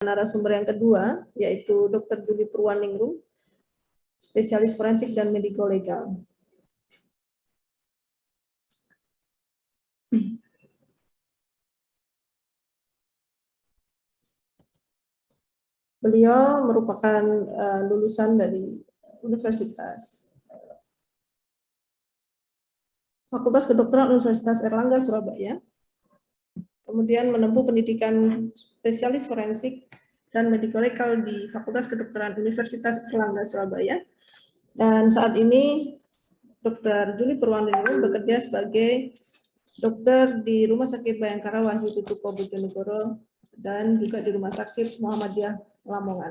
narasumber yang kedua, yaitu Dr. Julie Purwaningrum, spesialis forensik dan medico legal. Beliau merupakan lulusan dari Universitas Fakultas Kedokteran Universitas Airlangga Surabaya. Kemudian menempuh pendidikan spesialis forensik dan medico legal di Fakultas Kedokteran Universitas Airlangga Surabaya. Dan saat ini Dr. Julie Purwaningrum bekerja sebagai dokter di Rumah Sakit Bayangkara Wahyu Tutuko Bojonegoro dan juga di Rumah Sakit Muhammadiyah Lamongan.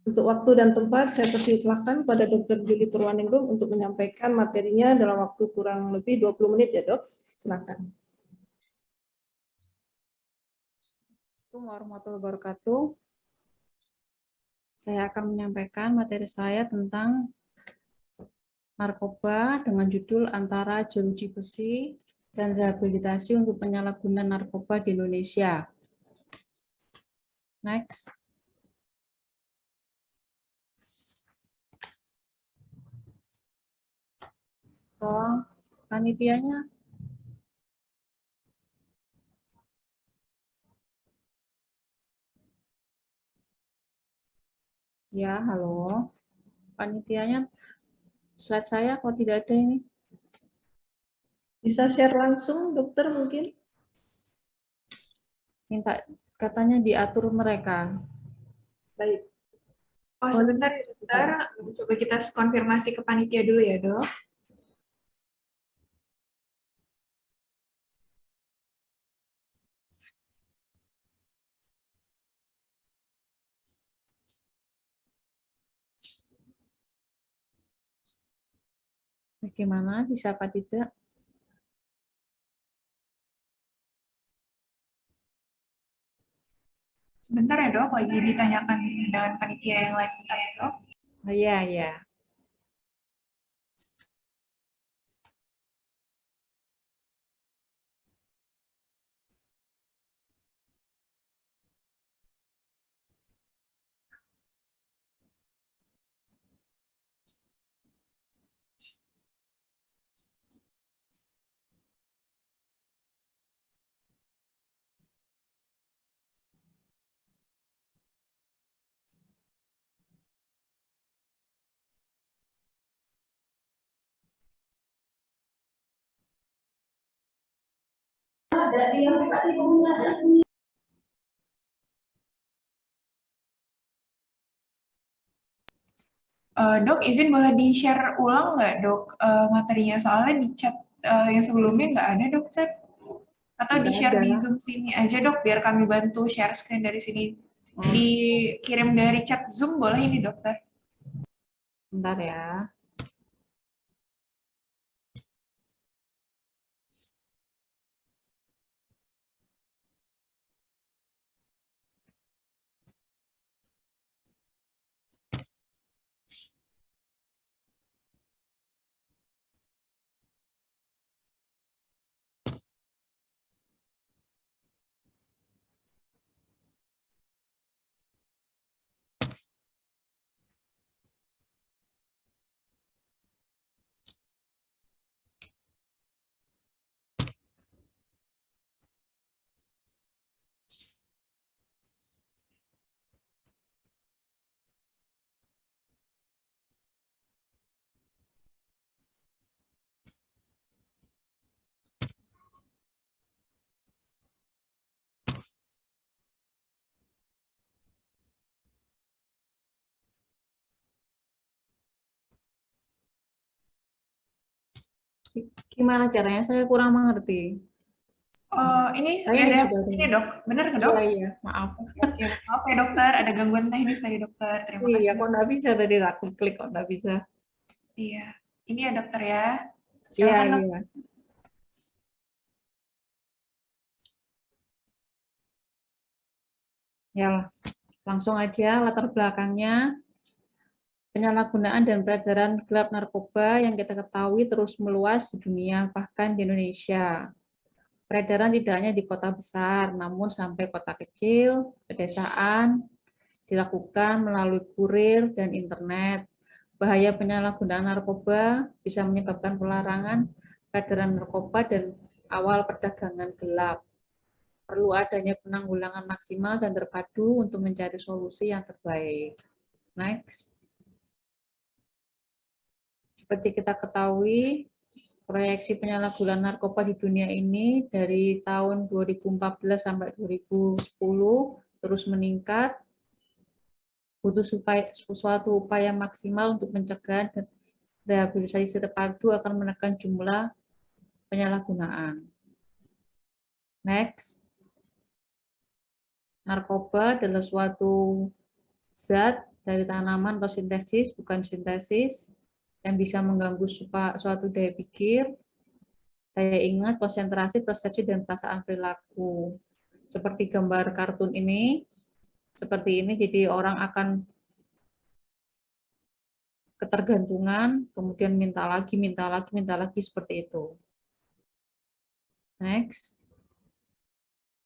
Untuk waktu dan tempat, saya persilahkan pada Dr. Julie Purwaningrum untuk menyampaikan materinya dalam waktu kurang lebih 20 menit ya dok. Silakan. Assalamualaikum warahmatullahi wabarakatuh. Saya akan menyampaikan materi saya tentang narkoba dengan judul Antara Jeruji Besi dan Rehabilitasi untuk Penyalahgunaan Narkoba di Indonesia. Next. Tolong panitianya. Ya, halo. Panitianya, slide saya kok tidak ada ini? Bisa share langsung, dokter mungkin? Minta katanya diatur mereka. Baik. Oh, sebentar ya, dokter. Coba kita konfirmasi ke panitia dulu ya, dok. Bagaimana, bisa apa tidak? Sebentar ya, dok. Lagi ditanyakan dengan panitia yang lain, bentar ya, dok. Oh, iya, iya. Dok, izin boleh di-share ulang nggak, dok, materinya? Soalnya di chat yang sebelumnya nggak ada, dokter. Atau di-share di Zoom sini aja, dok, biar kami bantu share screen dari sini. Dikirim dari chat Zoom boleh ini, dokter? Bentar ya. Gimana caranya? Saya kurang mengerti. Ini Saya ada sudah ini, dok. Benar nggak, dok? Iya, iya, maaf. Oke, maaf ya, dokter. Ada gangguan teknis tadi, dokter. Terima kasih. Iya, kok nggak bisa tadi aku klik kok nggak bisa. Iya. Ini ya, dokter ya. Iya, Silakan, dok. iya. Ya, langsung aja latar belakangnya. Penyalahgunaan dan peredaran gelap narkoba yang kita ketahui terus meluas di dunia, bahkan di Indonesia. Peredaran tidak hanya di kota besar, namun sampai kota kecil, pedesaan, dilakukan melalui kurir dan internet. Bahaya penyalahgunaan narkoba bisa menyebabkan pelarangan peredaran narkoba dan awal perdagangan gelap. Perlu adanya penanggulangan maksimal dan terpadu untuk mencari solusi yang terbaik. Next. Seperti kita ketahui, proyeksi penyalahgunaan narkoba di dunia ini dari tahun 2014 sampai 2010 terus meningkat. Butuh suatu upaya maksimal untuk mencegah dan rehabilitasi terpadu akan menekan jumlah penyalahgunaan. Next. Narkoba adalah suatu zat dari tanaman atau sintesis, bukan sintesis, yang bisa mengganggu suatu daya pikir, daya ingat, konsentrasi, persepsi, dan perasaan perilaku. Seperti gambar kartun ini, seperti ini, jadi orang akan ketergantungan, kemudian minta lagi, seperti itu. Next.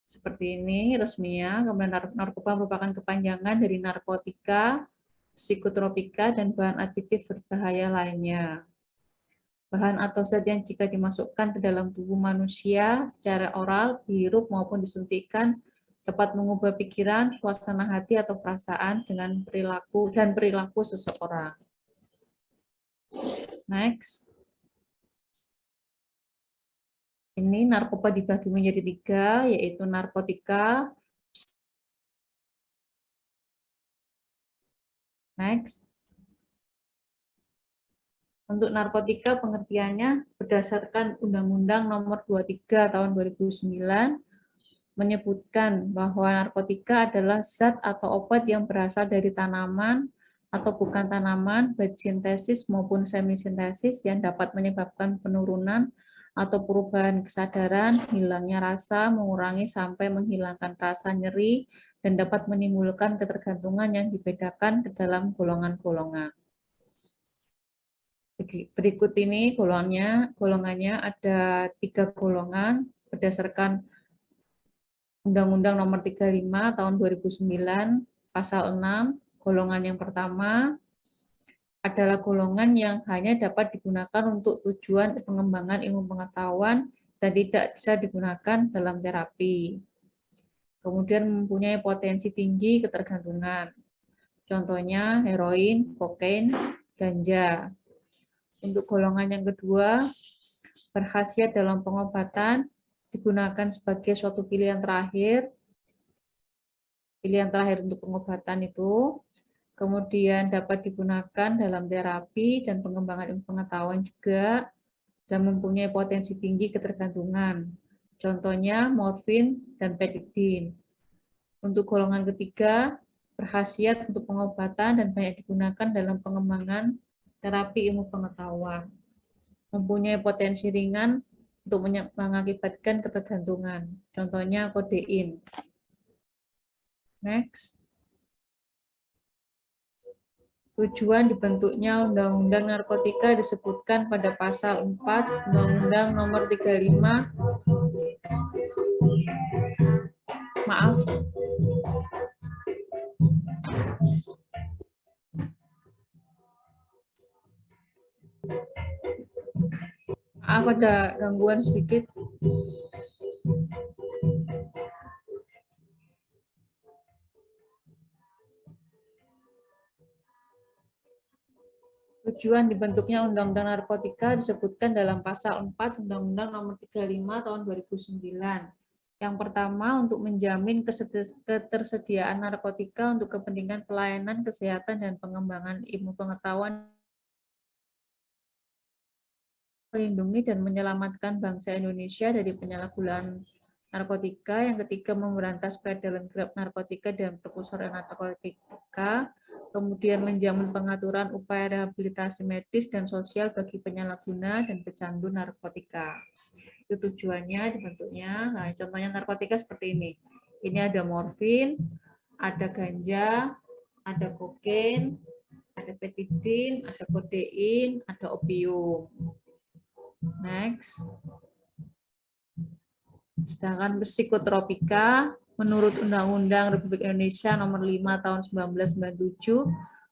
Seperti ini resminya, kemudian narkoba merupakan kepanjangan dari narkotika, psikotropika, dan bahan adiktif berbahaya lainnya. Bahan atau zat yang jika dimasukkan ke dalam tubuh manusia secara oral, dihirup maupun disuntikkan dapat mengubah pikiran, suasana hati atau perasaan dengan perilaku seseorang. Next. Ini narkoba dibagi menjadi 3, yaitu narkotika. Next. Untuk narkotika pengertiannya berdasarkan Undang-Undang Nomor 23 Tahun 2009 menyebutkan bahwa narkotika adalah zat atau obat yang berasal dari tanaman atau bukan tanaman, baik sintesis maupun semisintesis yang dapat menyebabkan penurunan atau perubahan kesadaran, hilangnya rasa, mengurangi sampai menghilangkan rasa nyeri, dan dapat menimbulkan ketergantungan yang dibedakan ke dalam golongan-golongan. Berikut ini golongannya ada 3 golongan berdasarkan Undang-Undang Nomor 35 Tahun 2009 Pasal 6. Golongan yang pertama adalah golongan yang hanya dapat digunakan untuk tujuan pengembangan ilmu pengetahuan dan tidak bisa digunakan dalam terapi. Kemudian mempunyai potensi tinggi ketergantungan. Contohnya heroin, kokain, ganja. Untuk golongan yang kedua, berkhasiat dalam pengobatan, digunakan sebagai suatu pilihan terakhir untuk pengobatan itu, kemudian dapat digunakan dalam terapi dan pengembangan ilmu pengetahuan juga, dan mempunyai potensi tinggi ketergantungan. Contohnya morfin dan petidin. Untuk golongan ketiga, berkhasiat untuk pengobatan dan banyak digunakan dalam pengembangan terapi ilmu pengetahuan. Mempunyai potensi ringan untuk mengakibatkan ketergantungan. Contohnya kodein. Next. Tujuan dibentuknya Undang-Undang Narkotika disebutkan pada Pasal 4 Undang-Undang Nomor 35. Maaf. Maaf, ada gangguan sedikit. Tujuan dibentuknya Undang-Undang Narkotika disebutkan dalam Pasal 4 Undang-Undang Nomor 35 Tahun 2009. Yang pertama, untuk menjamin ketersediaan narkotika untuk kepentingan pelayanan kesehatan dan pengembangan ilmu pengetahuan, melindungi dan menyelamatkan bangsa Indonesia dari penyalahgunaan narkotika. Yang ketiga, memberantas peredaran gelap narkotika dan prekursornya narkotika. Kemudian menjamin pengaturan upaya rehabilitasi medis dan sosial bagi penyalahguna dan pecandu narkotika. Itu tujuannya dibentuknya. Nah, contohnya narkotika seperti ini. Ini ada morfin, ada ganja, ada kokain, ada petidin, ada kodein, ada opium. Next. Sedangkan psikotropika menurut Undang-Undang Republik Indonesia Nomor 5 Tahun 1997,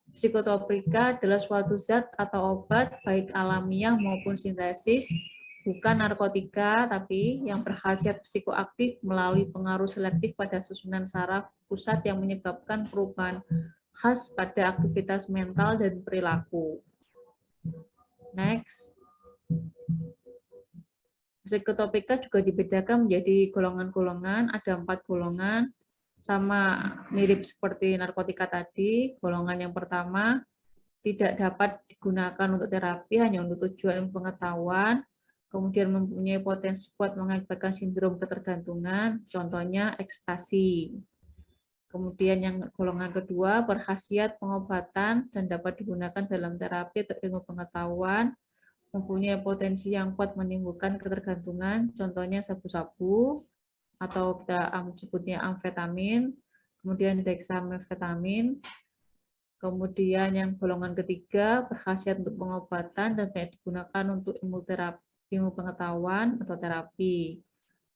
psikotropika adalah suatu zat atau obat baik alamiah maupun sintesis, bukan narkotika, tapi yang berkhasiat psikoaktif melalui pengaruh selektif pada susunan saraf pusat yang menyebabkan perubahan khas pada aktivitas mental dan perilaku. Next. Psikotropika juga dibedakan menjadi golongan-golongan, ada 4 golongan, sama mirip seperti narkotika tadi. Golongan yang pertama, tidak dapat digunakan untuk terapi, hanya untuk tujuan pengetahuan, kemudian mempunyai potensi kuat mengakibatkan sindrom ketergantungan, contohnya ekstasi. Kemudian yang golongan kedua, berkhasiat pengobatan dan dapat digunakan dalam terapi atau ilmu pengetahuan, mempunyai potensi yang kuat menimbulkan ketergantungan, contohnya sabu-sabu, atau kita sebutnya amfetamin, kemudian dexamfetamin. Kemudian yang golongan ketiga, berkhasiat untuk pengobatan dan banyak digunakan untuk ilmu pengetahuan atau terapi.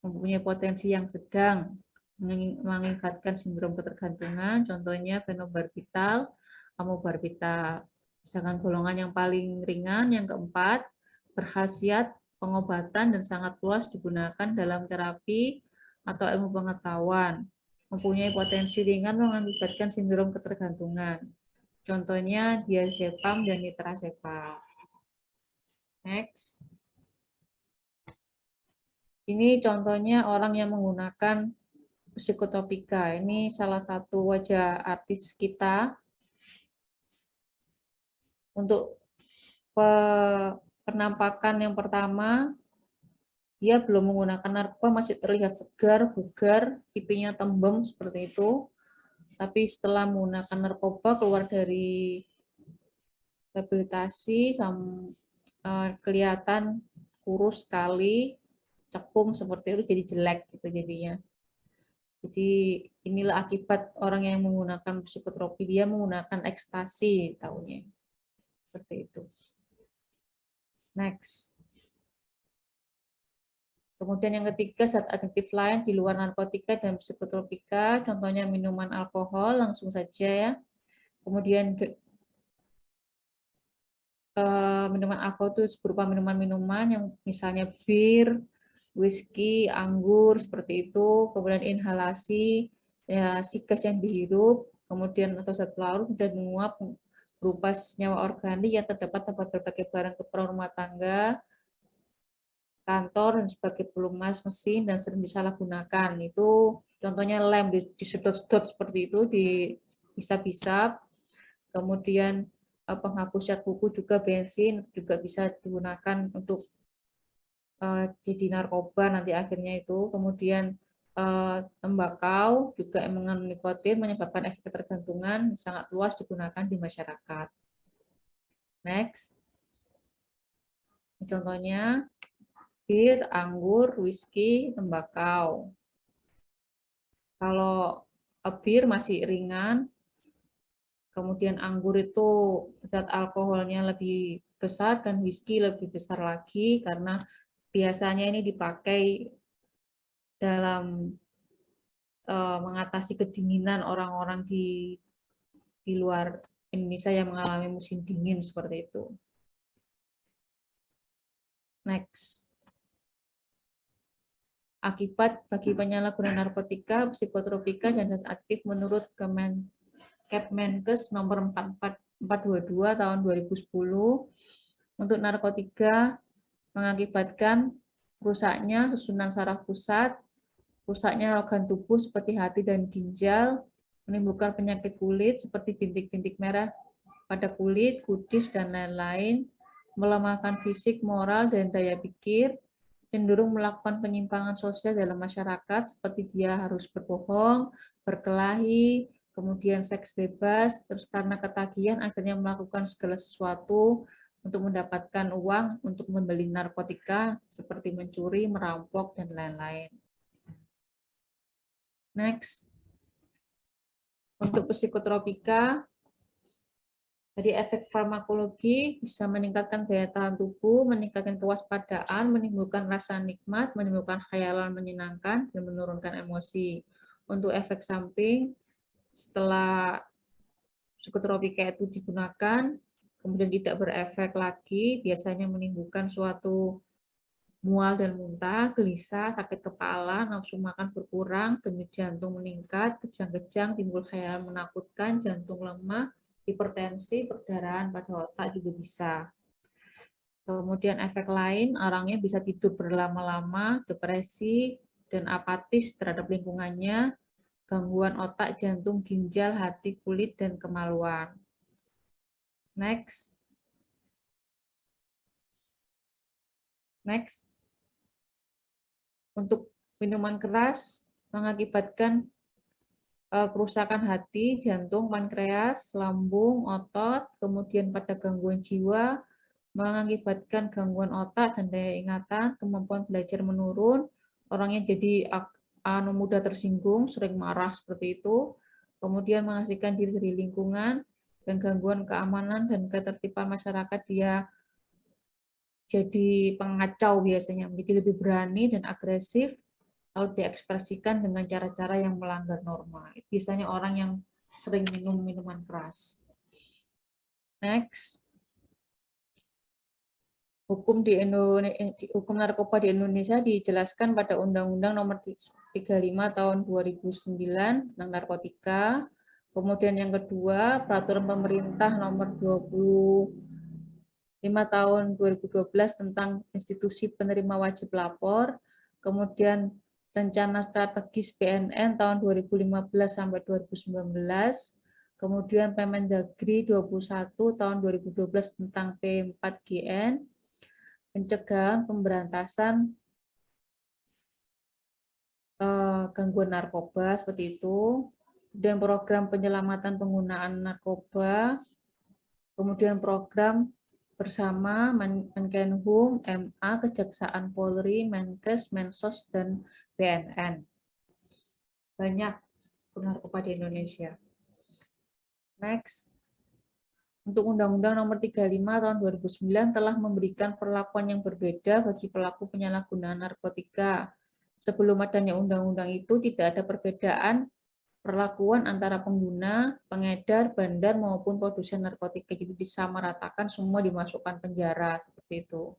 Mempunyai potensi yang sedang, mengakibatkan sindrom ketergantungan, contohnya fenobarbital, amobarbital. Sedangkan golongan yang paling ringan, yang keempat, berkhasiat pengobatan dan sangat luas digunakan dalam terapi atau ilmu pengetahuan. Mempunyai potensi ringan mengakibatkan sindrom ketergantungan. Contohnya diazepam dan nitrazepam. Next. Ini contohnya orang yang menggunakan psikotropika. Ini salah satu wajah artis kita. Untuk penampakan yang pertama, dia belum menggunakan narkoba, masih terlihat segar, bugar, pipinya tembem seperti itu. Tapi setelah menggunakan narkoba, keluar dari rehabilitasi, kelihatan kurus sekali, cekung seperti itu, jadi jelek gitu jadinya. Jadi inilah akibat orang yang menggunakan psikotropi, dia menggunakan ekstasi tahunya. Seperti itu. Next. Kemudian yang ketiga, zat adiktif lain di luar narkotika dan psikotropika, contohnya minuman alkohol, langsung saja ya. Kemudian minuman alkohol itu berupa minuman-minuman yang misalnya bir, whisky, anggur, seperti itu. Kemudian inhalasi, ya, si gas yang dihirup, kemudian atau zat pelarut dan menguap berupa senyawa organik yang terdapat pada berbagai barang keperluan rumah tangga, kantor, dan sebagai pelumas mesin dan sering disalahgunakan. Itu contohnya lem disedot-sedot seperti itu, dihisap-hisap. Kemudian penghapus cat kuku juga bensin juga bisa digunakan untuk jadi narkoba nanti akhirnya itu. Kemudian tembakau juga yang mengandung nikotin menyebabkan efek ketergantungan, sangat luas digunakan di masyarakat. Next. Contohnya bir, anggur, whisky, tembakau. Kalau bir masih ringan, kemudian anggur itu zat alkoholnya lebih besar dan whisky lebih besar lagi karena biasanya ini dipakai dalam mengatasi kedinginan orang-orang di luar Indonesia yang mengalami musim dingin seperti itu. Next. Akibat bagi penyalahgunaan narkotika, psikotropika, dan zat aktif menurut Kepmenkes nomor 422 tahun 2010 untuk narkotika mengakibatkan rusaknya susunan saraf pusat, rusaknya organ tubuh seperti hati dan ginjal, menimbulkan penyakit kulit seperti bintik-bintik merah pada kulit, kudis, dan lain-lain, melemahkan fisik, moral, dan daya pikir, cenderung melakukan penyimpangan sosial dalam masyarakat seperti dia harus berbohong, berkelahi, kemudian seks bebas, terus karena ketagihan akhirnya melakukan segala sesuatu untuk mendapatkan uang untuk membeli narkotika seperti mencuri, merampok, dan lain-lain. Next. Untuk psikotropika, Jadi efek farmakologi bisa meningkatkan daya tahan tubuh, meningkatkan kewaspadaan, menimbulkan rasa nikmat, menimbulkan khayalan menyenangkan, dan menurunkan emosi. Untuk efek samping, setelah psikotropika itu digunakan, kemudian tidak berefek lagi, biasanya menimbulkan suatu mual dan muntah, gelisah, sakit kepala, nafsu makan berkurang, denyut jantung meningkat, kejang-kejang, timbul khayalan menakutkan, jantung lemah, hipertensi, perdarahan pada otak juga bisa. Kemudian efek lain, orangnya bisa tidur berlama-lama, depresi, dan apatis terhadap lingkungannya, gangguan otak, jantung, ginjal, hati, kulit, dan kemaluan. Next. Next. Untuk minuman keras mengakibatkan kerusakan hati, jantung, pankreas, lambung, otot, kemudian pada gangguan jiwa, mengakibatkan gangguan otak dan daya ingatan, kemampuan belajar menurun, orangnya jadi mudah tersinggung, sering marah seperti itu, kemudian mengasingkan diri dari lingkungan, dan gangguan keamanan dan ketertiban masyarakat, dia jadi pengacau biasanya, menjadi lebih berani dan agresif, lalu diekspresikan dengan cara-cara yang melanggar norma. Biasanya orang yang sering minum minuman keras. Next. Hukum narkoba di Indonesia dijelaskan pada Undang-Undang Nomor 35 Tahun 2009 tentang narkotika. Kemudian yang kedua, Peraturan Pemerintah Nomor 25 Tahun 2012 tentang Institusi Penerima Wajib Lapor. Kemudian Rencana Strategis BNN tahun 2015 sampai 2019, kemudian Permendagri 21 tahun 2012 tentang P4GN, pencegahan pemberantasan gangguan narkoba seperti itu, kemudian program penyelamatan penggunaan narkoba, kemudian program bersama Menkenhum, MA, Kejaksaan Polri, Menkes, Mensos, dan BNN. Banyak narkoba di Indonesia. Next. Untuk Undang-Undang Nomor 35 Tahun 2009 telah memberikan perlakuan yang berbeda bagi pelaku penyalahgunaan narkotika. Sebelum adanya undang-undang itu tidak ada perbedaan perlakuan antara pengguna, pengedar, bandar maupun produsen narkotika, jadi disamaratakan, semua dimasukkan penjara seperti itu.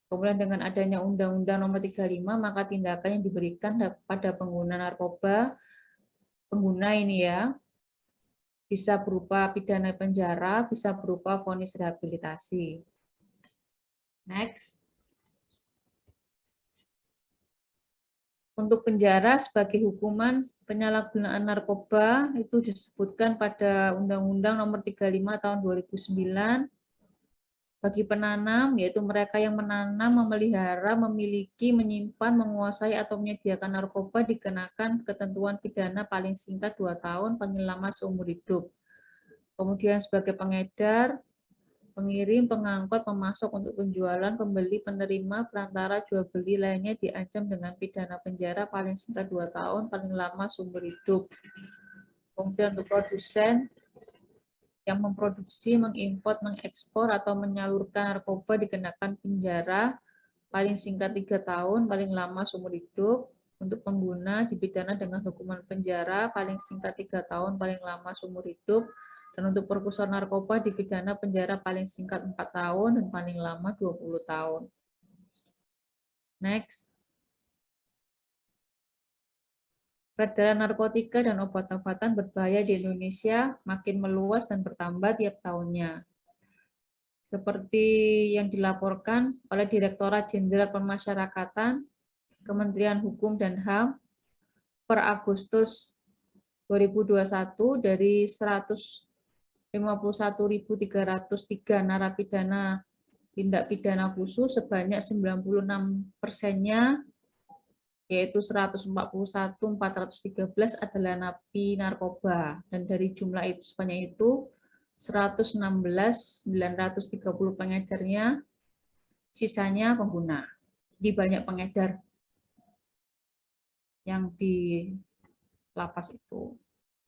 Kemudian dengan adanya Undang-Undang Nomor 35, maka tindakan yang diberikan pada pengguna narkoba, pengguna ini ya, bisa berupa pidana penjara, bisa berupa vonis rehabilitasi. Next. Untuk penjara sebagai hukuman penyalahgunaan narkoba itu disebutkan pada Undang-Undang Nomor 35 Tahun 2009. Bagi penanam, yaitu mereka yang menanam, memelihara, memiliki, menyimpan, menguasai, atau menyediakan narkoba dikenakan ketentuan pidana paling singkat 2 tahun, paling lama seumur hidup. Kemudian sebagai pengedar, pengirim, pengangkut, pemasok untuk penjualan, pembeli, penerima, perantara, jual beli lainnya diancam dengan pidana penjara paling singkat 2 tahun, paling lama seumur hidup. Kemudian untuk produsen yang memproduksi, mengimpor, mengekspor, atau menyalurkan narkoba dikenakan penjara paling singkat 3 tahun, paling lama seumur hidup. Untuk pengguna dipidana dengan hukuman penjara paling singkat 3 tahun, paling lama seumur hidup. Dan untuk perkursor narkoba dipidana penjara paling singkat 4 tahun dan paling lama 20 tahun. Next. Peredaran narkotika dan obat-obatan berbahaya di Indonesia makin meluas dan bertambah tiap tahunnya. Seperti yang dilaporkan oleh Direktorat Jenderal Pemasyarakatan, Kementerian Hukum dan HAM, per Agustus 2021 dari 151.303 narapidana tindak pidana khusus, sebanyak 96%-nya, yaitu 141.413 adalah napi narkoba. Dan dari jumlah itu sebanyak itu, 116.930 pengedarnya, sisanya pengguna. Jadi banyak pengedar yang di lapas itu.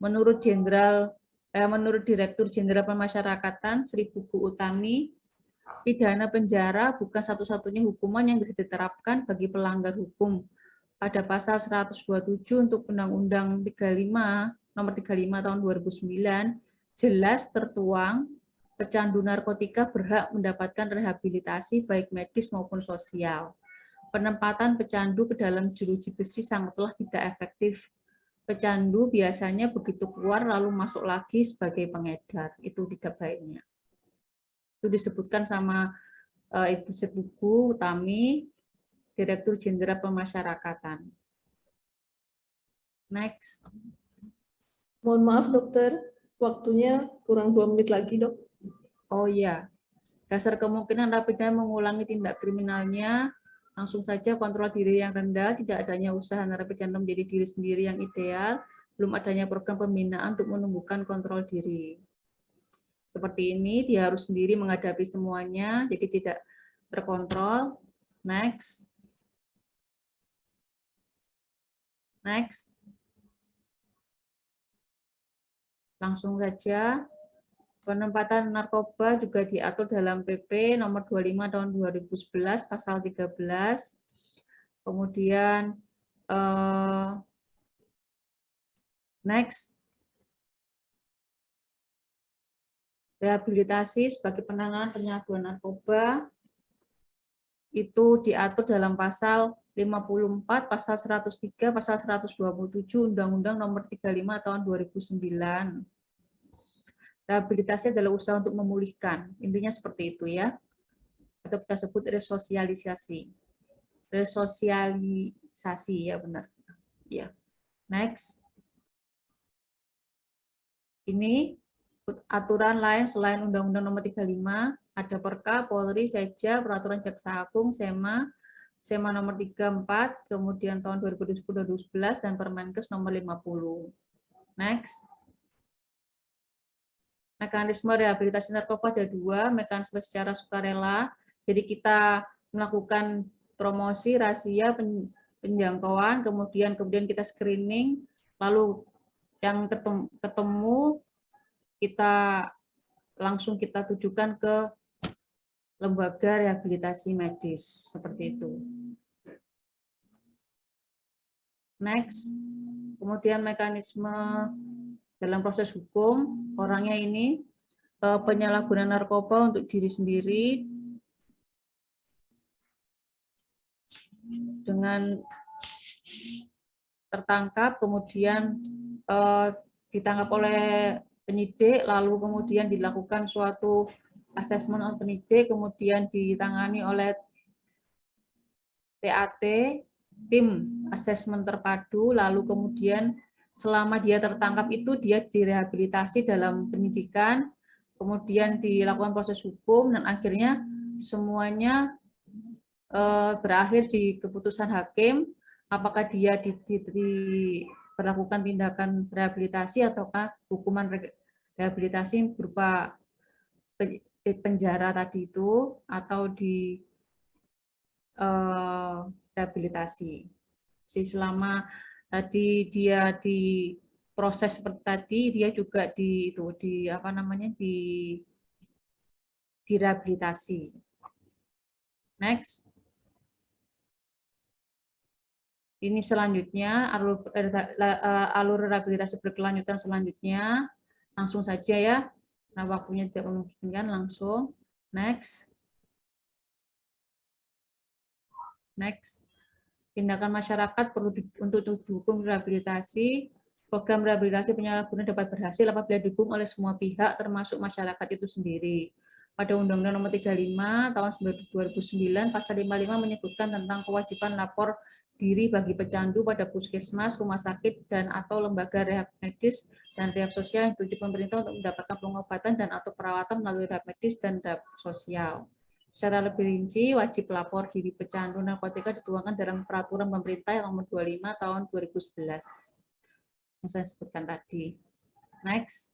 Menurut Jenderal Menurut Direktur Jenderal Pemasyarakatan Sri Buku Utami, pidana penjara bukan satu-satunya hukuman yang bisa diterapkan bagi pelanggar hukum. Pada pasal 127 untuk Undang-Undang 35 Nomor 35 Tahun 2009 jelas tertuang pecandu narkotika berhak mendapatkan rehabilitasi baik medis maupun sosial. Penempatan pecandu ke dalam jeruji besi sangatlah tidak efektif. Pecandu biasanya begitu keluar lalu masuk lagi sebagai pengedar. Itu tidak baiknya. Itu disebutkan sama Ibu Sri Buku Utami, Direktur Jenderal Pemasyarakatan. Next. Mohon maaf dokter, waktunya kurang 2 menit lagi dok. Oh iya, dasar kemungkinan narapidana mengulangi tindak kriminalnya, langsung saja kontrol diri yang rendah, tidak adanya usaha narapidana menjadi diri sendiri yang ideal, belum adanya program pembinaan untuk menumbuhkan kontrol diri. Seperti ini, dia harus sendiri menghadapi semuanya, jadi tidak terkontrol. Next. Next. Langsung saja. Penempatan narkoba juga diatur dalam PP nomor 25 tahun 2011 pasal 13. Kemudian next. Rehabilitasi sebagai penanganan penyalahgunaan narkoba itu diatur dalam pasal 54, pasal 103, pasal 127 Undang-Undang nomor 35 tahun 2009. Rehabilitasi adalah usaha untuk memulihkan. Intinya seperti itu ya. Atau kita sebut resosialisasi. Resosialisasi ya benar. Ya. Next. Ini aturan lain selain Undang-Undang Nomor 35, ada Perka, Polri, Sekja, Peraturan Jaksa Agung, SEMA Nomor 34, kemudian tahun 2010-2011 dan Permenkes Nomor 50. Next. Mekanisme rehabilitasi narkoba ada 2, mekanisme secara sukarela, jadi kita melakukan promosi, razia, penjangkauan, kemudian kita screening, lalu yang ketemu kita langsung kita tujukan ke lembaga rehabilitasi medis, seperti itu. Next, kemudian mekanisme dalam proses hukum, orangnya ini penyalahgunaan narkoba untuk diri sendiri dengan tertangkap, kemudian ditangkap oleh penyidik, lalu kemudian dilakukan suatu asesmen oleh penyidik, kemudian ditangani oleh TAT, tim asesmen terpadu, lalu kemudian selama dia tertangkap itu dia direhabilitasi dalam penyidikan, kemudian dilakukan proses hukum, dan akhirnya semuanya berakhir di keputusan hakim, apakah dia diberlakukan tindakan rehabilitasi ataukah hukuman rehabilitasi berupa penjara tadi itu, atau di rehabilitasi. Jadi selama tadi dia di proses seperti tadi, dia juga direhabilitasi. Next. Ini selanjutnya alur rehabilitasi berkelanjutan selanjutnya. Langsung saja ya. Nah, waktunya tidak memungkinkan, langsung. Next. Next. Tindakan masyarakat perlu untuk didukung rehabilitasi. Program rehabilitasi penyalahgunaan dapat berhasil apabila didukung oleh semua pihak, termasuk masyarakat itu sendiri. Pada Undang-Undang Nomor 35 Tahun 2009, Pasal 55 menyebutkan tentang kewajiban lapor diri bagi pecandu pada puskesmas, rumah sakit, dan atau lembaga rehab medis dan rehab sosial yang dituju pemerintah untuk mendapatkan pengobatan dan atau perawatan melalui rehab medis dan rehab sosial. Secara lebih rinci, wajib lapor diri pecandu narkotika dituangkan dalam Peraturan Pemerintah Nomor 25 Tahun 2011 yang saya sebutkan tadi. Next.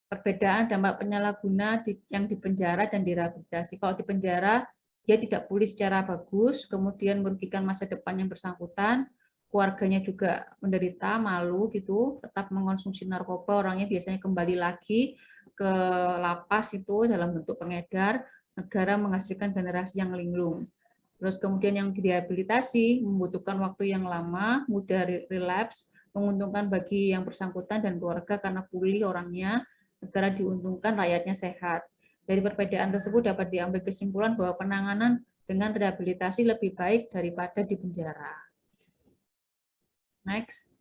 Perbedaan dampak penyalahguna yang di penjara dan direhabilitasi. Kalau di penjara, dia tidak pulih secara bagus, kemudian merugikan masa depan yang bersangkutan, keluarganya juga menderita, malu gitu, tetap mengonsumsi narkoba, orangnya biasanya kembali lagi ke lapas itu dalam bentuk pengedar, negara menghasilkan generasi yang linglung. Terus kemudian yang direhabilitasi membutuhkan waktu yang lama, mudah relapse, menguntungkan bagi yang bersangkutan dan keluarga karena pulih orangnya, negara diuntungkan, rakyatnya sehat. Dari perbedaan tersebut dapat diambil kesimpulan bahwa penanganan dengan rehabilitasi lebih baik daripada di penjara. Next.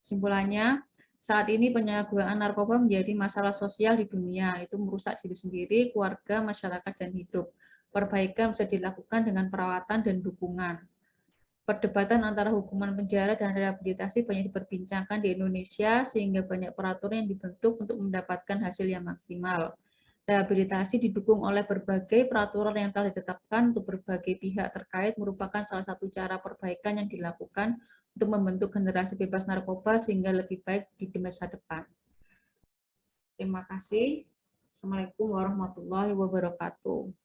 Kesimpulannya, saat ini penyalahgunaan narkoba menjadi masalah sosial di dunia, itu merusak diri sendiri, keluarga, masyarakat, dan hidup. Perbaikan bisa dilakukan dengan perawatan dan dukungan. Perdebatan antara hukuman penjara dan rehabilitasi banyak diperbincangkan di Indonesia, sehingga banyak peraturan yang dibentuk untuk mendapatkan hasil yang maksimal. Rehabilitasi didukung oleh berbagai peraturan yang telah ditetapkan untuk berbagai pihak terkait, merupakan salah satu cara perbaikan yang dilakukan untuk membentuk generasi bebas narkoba sehingga lebih baik di masa depan. Terima kasih. Assalamualaikum warahmatullahi wabarakatuh.